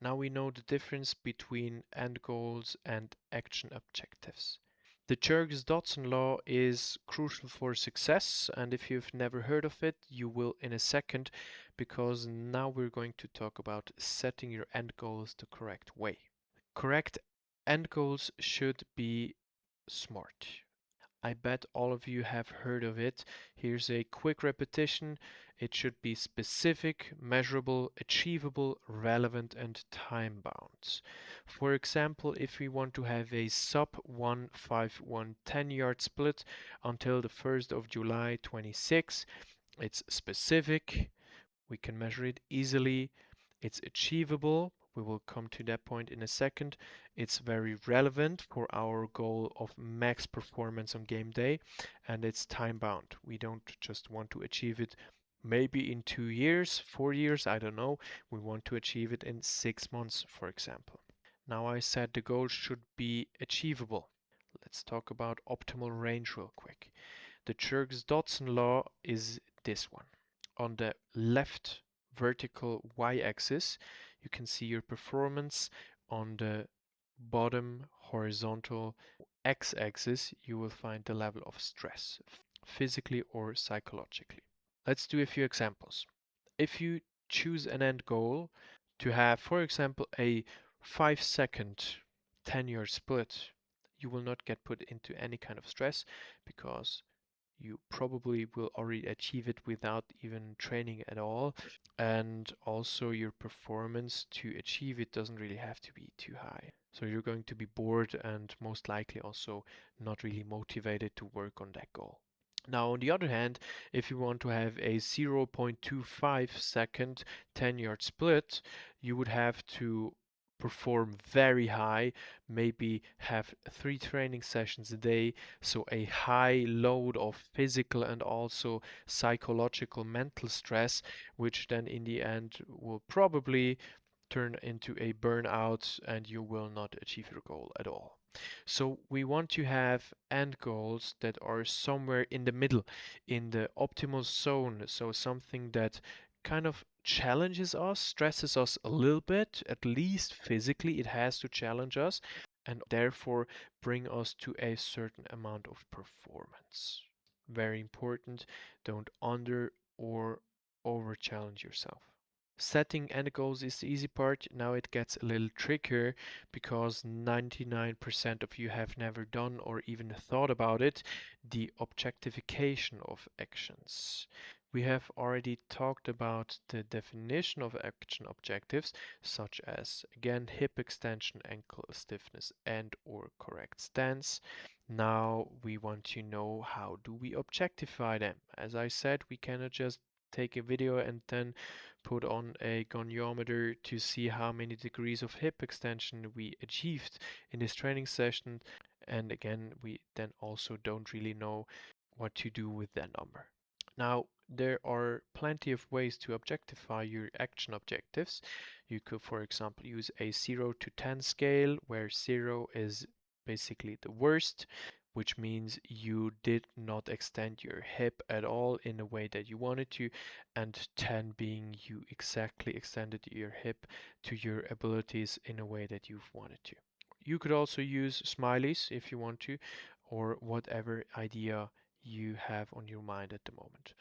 Now we know the difference between end goals and action objectives. The Yerkes-Dodson law is crucial for success, and if you've never heard of it, you will in a second, because now we're going to talk about setting your end goals the correct way. Correct end goals should be SMART. I bet all of you have heard of it. Here's a quick repetition. It should be specific, measurable, achievable, relevant, and time-bound. For example, if we want to have a sub 151 10-yard split until the 1st of July 26, it's specific, we can measure it easily, it's achievable, we will come to that point in a second, it's very relevant for our goal of max performance on game day, and it's time bound. We don't just want to achieve it maybe in 2 years, 4 years, I don't know. We want to achieve it in 6 months, for example. Now I said the goal should be achievable. Let's talk about optimal range real quick. The Yerkes-Dodson law is this one. On the left vertical y-axis, you can see your performance. On the bottom horizontal x-axis, you will find the level of stress, physically or psychologically. Let's do a few examples. If you choose an end goal to have, for example, a 5-second 10-yard split, you will not get put into any kind of stress because you probably will already achieve it without even training at all. And also your performance to achieve it doesn't really have to be too high. So you're going to be bored and most likely also not really motivated to work on that goal. Now, on the other hand, if you want to have a 0.25 second 10-yard split, you would have to perform very high, maybe have 3 training sessions a day, so a high load of physical and also psychological mental stress, which then in the end will probably turn into a burnout and you will not achieve your goal at all. So we want to have end goals that are somewhere in the middle, in the optimal zone. So something that kind of challenges us, stresses us a little bit, at least physically it has to challenge us, and therefore bring us to a certain amount of performance. Very important, don't under or over challenge yourself. Setting end goals is the easy part. Now it gets a little trickier because 99% of you have never done or even thought about it, the objectification of actions. We have already talked about the definition of action objectives, such as, again, hip extension, ankle stiffness, and or correct stance. Now we want to know how do we objectify them. As I said, we cannot just take a video and then put on a goniometer to see how many degrees of hip extension we achieved in this training session. And again, we then also don't really know what to do with that number. Now, there are plenty of ways to objectify your action objectives. You could, for example, use a 0 to 10 scale, where 0 is basically the worst, which means you did not extend your hip at all in the way that you wanted to, and 10 being you exactly extended your hip to your abilities in a way that you've wanted to. You could also use smileys if you want to, or whatever idea you have on your mind at the moment.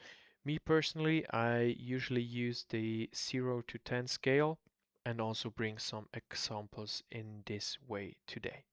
Me personally, I usually use the 0 to 10 scale and also bring some examples in this way today.